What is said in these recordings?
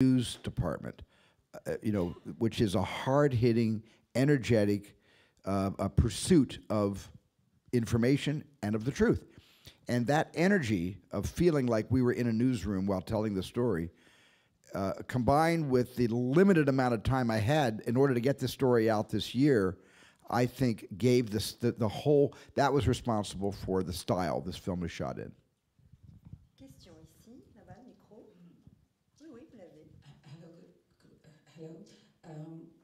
news department, which is a hard-hitting, energetic pursuit of information and of the truth. And that energy of feeling like we were in a newsroom while telling the story, combined with the limited amount of time I had in order to get this story out this year, I think gave this, the whole, that was responsible for the style this film was shot in. Question ici, là-bas, le micro. Oui, oui, vous l'avez. Hello.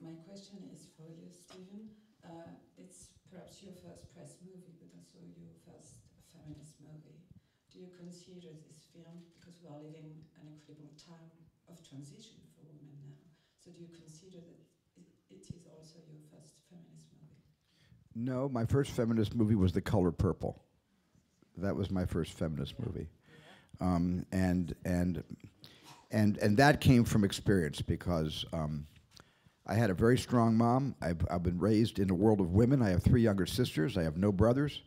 My question is for you, Steven. It's perhaps your first press movie, but also your first feminist movie. Do you consider this film, because we are living an incredible time of transition for women now, so do you consider that it is also your first feminist movie? No, my first feminist movie was The Color Purple. That was my first feminist movie. And that came from experience, because I had a very strong mom. I've been raised in a world of women. I have 3 younger sisters. I have no brothers.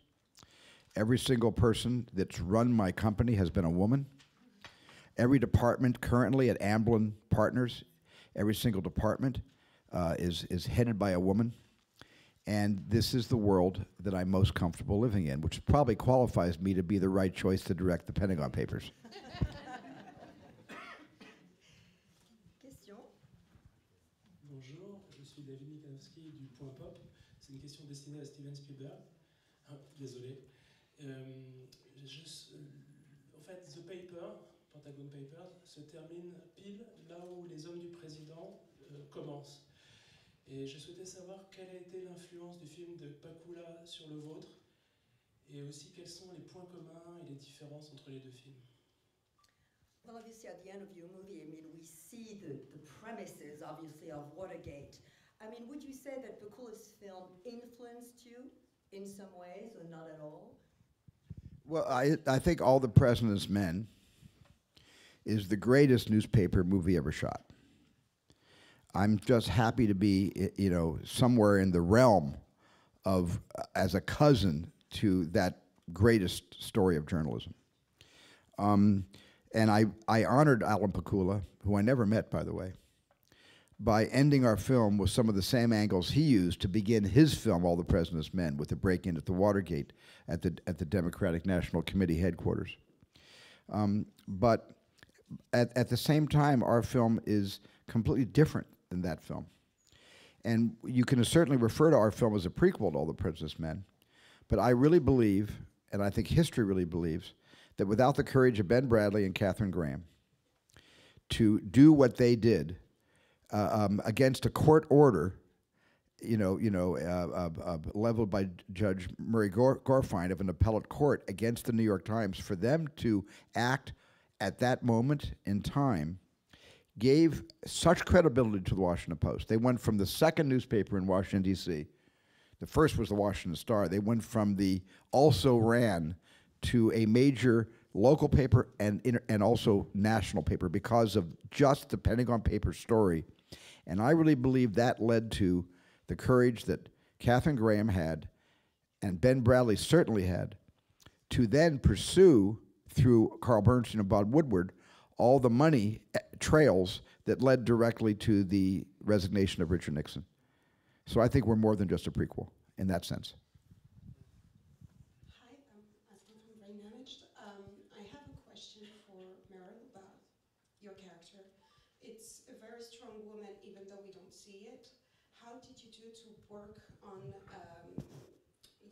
Every single person that's run my company has been a woman. Every department currently at Amblin Partners, every single department is headed by a woman. And this is the world that I'm most comfortable living in, which probably qualifies me to be the right choice to direct the Pentagon Papers. Question. Bonjour, je suis David Nikanowski du Point Pop. C'est une question destinée à Steven Spielberg. Ah, désolé. En fait, The Paper, Pentagon Papers, se termine pile là où les hommes du président commencent. Et je souhaitais savoir quelle a été l'influence du film de Pakula sur le vôtre, et aussi quels sont les points communs et les différences entre les deux films. Well, obviously, at the end of your movie, I mean, we see the premises, obviously, of Watergate. I mean, would you say that Pakula's film influenced you in some ways, or not at all? Well, I think All the President's Men is the greatest newspaper movie ever shot. I'm just happy to be, somewhere in the realm of, as a cousin to that greatest story of journalism. And I honored Alan Pakula, who I never met, by the way, by ending our film with some of the same angles he used to begin his film, All the President's Men, with the break-in at the Watergate at the Democratic National Committee headquarters. But at the same time, our film is completely different than that film. And you can certainly refer to our film as a prequel to All the President's Men, but I really believe, and I think history really believes, that without the courage of Ben Bradlee and Katharine Graham to do what they did against a court order, leveled by Judge Murray Gorfine of an appellate court against the New York Times, for them to act at that moment in time gave such credibility to the Washington Post. They went from the second newspaper in Washington, D.C. The first was the Washington Star. They went from the also ran to a major local paper and also national paper because of just the Pentagon Papers story. And I really believe that led to the courage that Katharine Graham had, and Ben Bradlee certainly had, to then pursue, through Carl Bernstein and Bob Woodward, all the money trails that led directly to the resignation of Richard Nixon. So I think we're more than just a prequel in that sense. Hi, I'm Asma from Brain Managed. I have a question for Meryl about your character. It's a very strong woman, even though we don't see it. How did you do to work on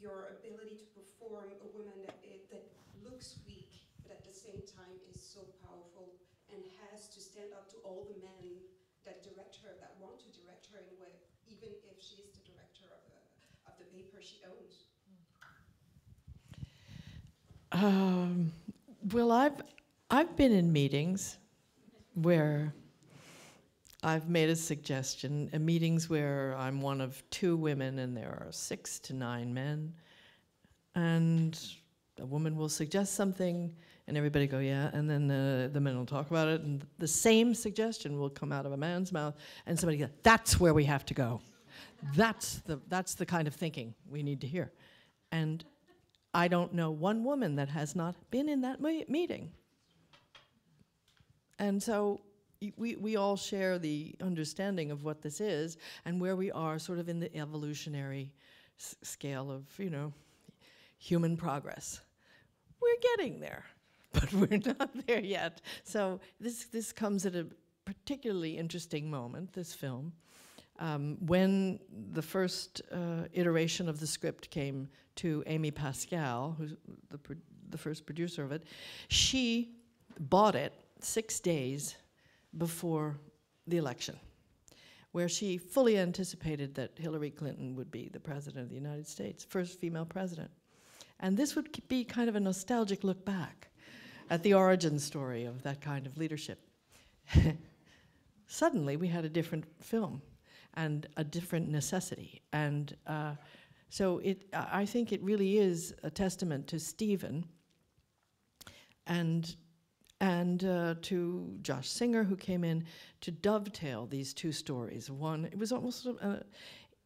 your ability to perform a woman that looks weak, but at the same time is so powerful and has to stand up to all the men that direct her, that want to direct her in a way, even if she's the director of the paper she owns? Well, I've been in meetings where I've made a suggestion, meetings where I'm one of 2 women and there are 6 to 9 men, and a woman will suggest something and everybody go, yeah, and then the men will talk about it, and the same suggestion will come out of a man's mouth, and somebody goes, that's where we have to go. That's the kind of thinking we need to hear. And I don't know one woman that has not been in that meeting. And so we all share the understanding of what this is and where we are sort of in the evolutionary scale of, you know, human progress. We're getting there, but we're not there yet. So this comes at a particularly interesting moment, this film. When the first iteration of the script came to Amy Pascal, who's the first producer of it, she bought it 6 days before the election, where she fully anticipated that Hillary Clinton would be the president of the United States, first female president. And this would be kind of a nostalgic look back at the origin story of that kind of leadership. Suddenly, we had a different film and a different necessity. And so I think it really is a testament to Steven and to Josh Singer, who came in to dovetail these two stories. One, it was almost,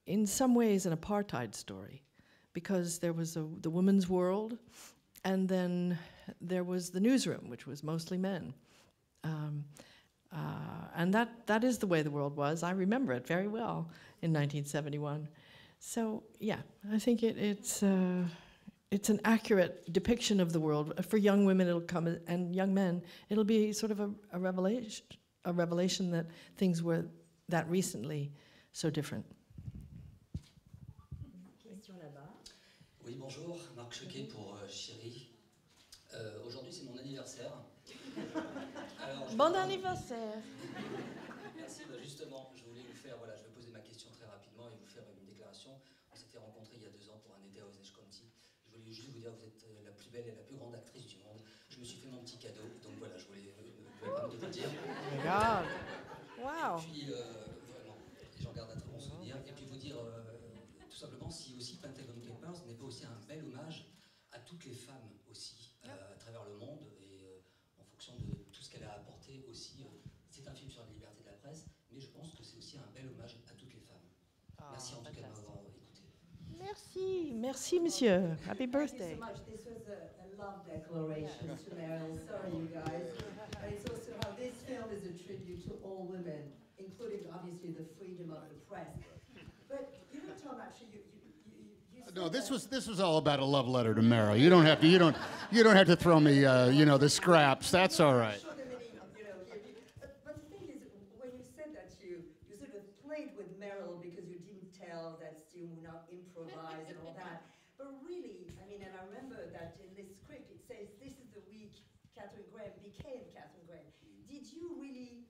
in some ways, an apartheid story, because there was the woman's world, and then there was the newsroom, which was mostly men. And that is the way the world was. I remember it very well in 1971. So yeah, I think it's an accurate depiction of the world. For young women, it'll come, and young men, it'll be sort of a revelation that things were that recently so different. Oui, bonjour, Marc Choquet pour Chérie. Aujourd'hui, c'est mon anniversaire. Alors, Bon anniversaire. Merci, bah justement, je voulais vous faire, voilà, je vais poser ma question très rapidement et vous faire une déclaration. On s'était rencontrés il y a 2 ans pour un été à Osage County. Je voulais juste vous dire que vous êtes la plus belle et la plus grande actrice du monde. Je me suis fait mon petit cadeau, donc voilà, je voulais permettre de vous le dire. God. Wow. Et puis, vraiment, j'en garde un très bon souvenir. Et puis vous dire, tout simplement, si aussi Pentagon Papers n'est pas aussi un bel hommage à toutes les femmes aussi, à travers le monde, et en fonction de tout ce qu'elle a apporté aussi. C'est un film sur la liberté de la presse, mais je pense que c'est aussi un bel hommage à toutes les femmes. Merci en tout cas de m'avoir écouté. Merci, merci, monsieur. Happy birthday. Thank you so much. This was a love declaration to Meryl. Sorry, you guys. And it's also how this film is a tribute to all women, including obviously the freedom of the press. But you know, Tom, actually, you said No, this that- was all about a love letter to Meryl. You don't have to throw me you know, the scraps. That's all right. Sure, the meaning, you know, but the thing is, when you said that you sort of played with Meryl because you didn't tell that Steven would not improvise and all that. But really, I mean, and I remember that in this script it says this is the week Catherine Graham became Catherine Graham. Did you really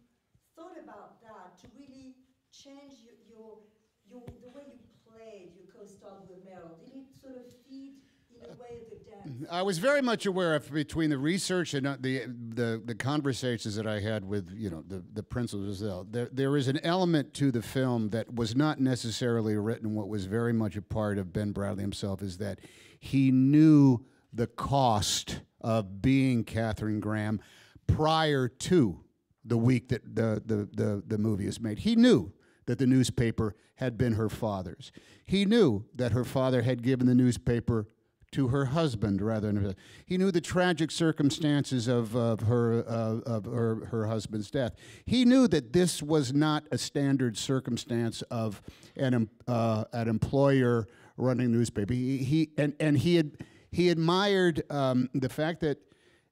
thought about that to really change the way you played, you co-starred with Meryl? Did it sort of feed in a way the dance? I was very much aware of, between the research and the conversations that I had with, you know, the principals. There is an element to the film that was not necessarily written. What was very much a part of Ben Bradley himself is that he knew the cost of being Catherine Graham prior to the week that the movie is made. He knew that the newspaper had been her father's. He knew that her father had given the newspaper to her husband rather than. He knew the tragic circumstances of her husband's death. He knew that this was not a standard circumstance of an employer running a newspaper. He admired the fact that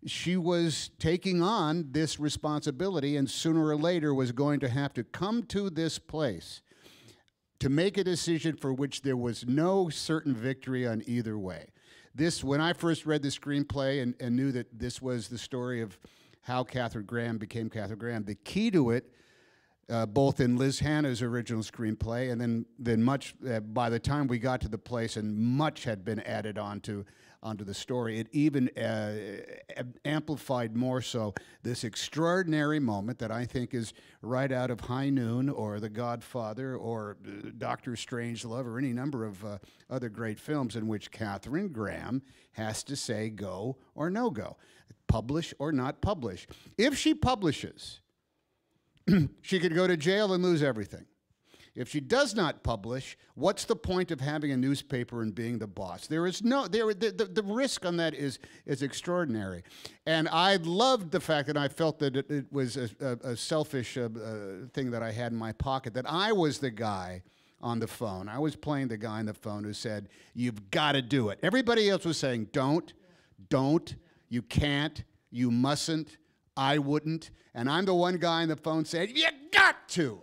she was taking on this responsibility and sooner or later was going to have to come to this place to make a decision for which there was no certain victory on either way. This, when I first read the screenplay and knew that this was the story of how Catherine Graham became Catherine Graham, the key to it, both in Liz Hannah's original screenplay and then much, by the time we got to the place and much had been added onto the story, it even amplified more so this extraordinary moment that I think is right out of High Noon or The Godfather or Dr. Strangelove or any number of other great films in which Catherine Graham has to say go or no go, publish or not publish. If she publishes, she could go to jail and lose everything. If she does not publish, what's the point of having a newspaper and being the boss? There is no, the risk on that is extraordinary. And I loved the fact that I felt that it was a selfish thing that I had in my pocket, that I was the guy on the phone. I was playing the guy on the phone who said, you've got to do it. Everybody else was saying, don't, you can't, you mustn't, I wouldn't. And I'm the one guy on the phone saying, you got to.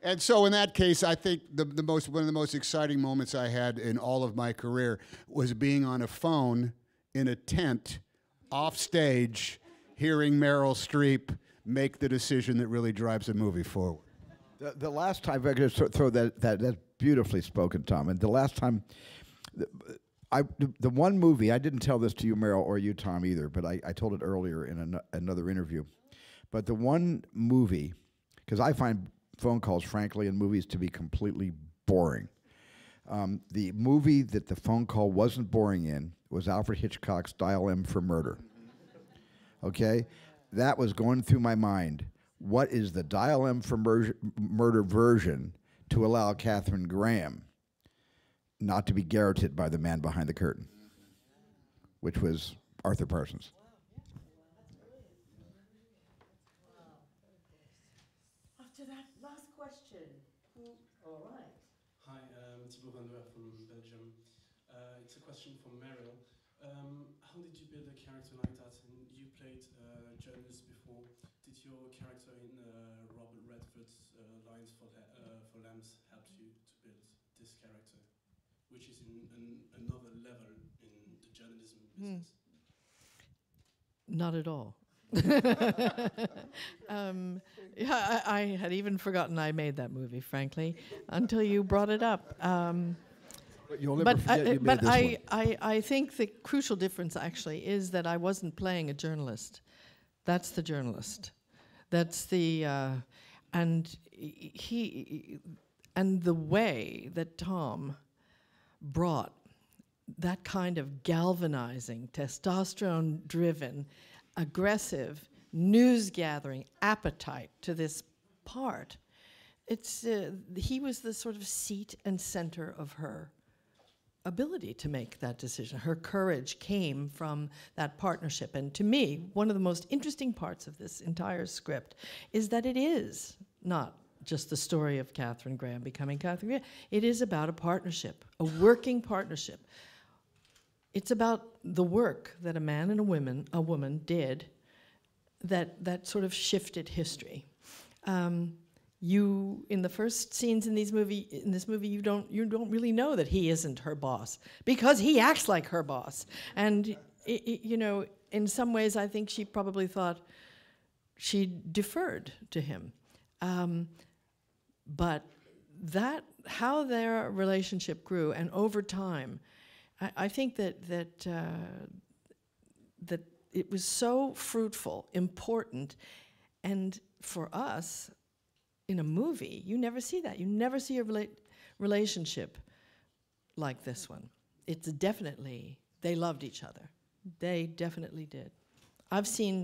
And so in that case, I think one of the most exciting moments I had in all of my career was being on a phone in a tent, off stage, hearing Meryl Streep make the decision that really drives a movie forward. The last time, I could throw that's beautifully spoken, Tom. And the last time, the one movie, I didn't tell this to you, Meryl, or you, Tom, either, but I told it earlier in another interview. But the one movie, because I find phone calls, frankly, in movies to be completely boring. The movie that the phone call wasn't boring in was Alfred Hitchcock's Dial M for Murder. Okay? That was going through my mind. What is the Dial M for Murder version to allow Katharine Graham not to be garroted by the man behind the curtain, which was Arthur Parsons. After that last question, all right. Hi, Thibaut from Belgium. It's a question for Meryl. How did you build a character like that? And you played journalist before. Did your character in Robert Redford's Lines for Lambs help you to build this character, which is in another level in the journalism business? Not at all. Yeah, I had even forgotten I made that movie, frankly, until you brought it up. But you'll never forget you made this one. I think the crucial difference actually is that I wasn't playing a journalist. That's the journalist. That's the and the way that Tom brought that kind of galvanizing, testosterone-driven, aggressive, news-gathering appetite to this part. It's he was the sort of seat and center of her ability to make that decision. Her courage came from that partnership. And to me, one of the most interesting parts of this entire script is that it is not just the story of Katharine Graham becoming Katharine Graham. It is about a partnership, a working partnership. It's about the work that a man and a woman did that sort of shifted history. You, in the first scenes in this movie, you don't really know that he isn't her boss because he acts like her boss. And you know, in some ways, I think she probably thought she deferred to him. But how their relationship grew, and over time, I think that it was so fruitful, important, and for us, in a movie, you never see that. You never see a relationship like this one. It's definitely, they loved each other. They definitely did. I've seen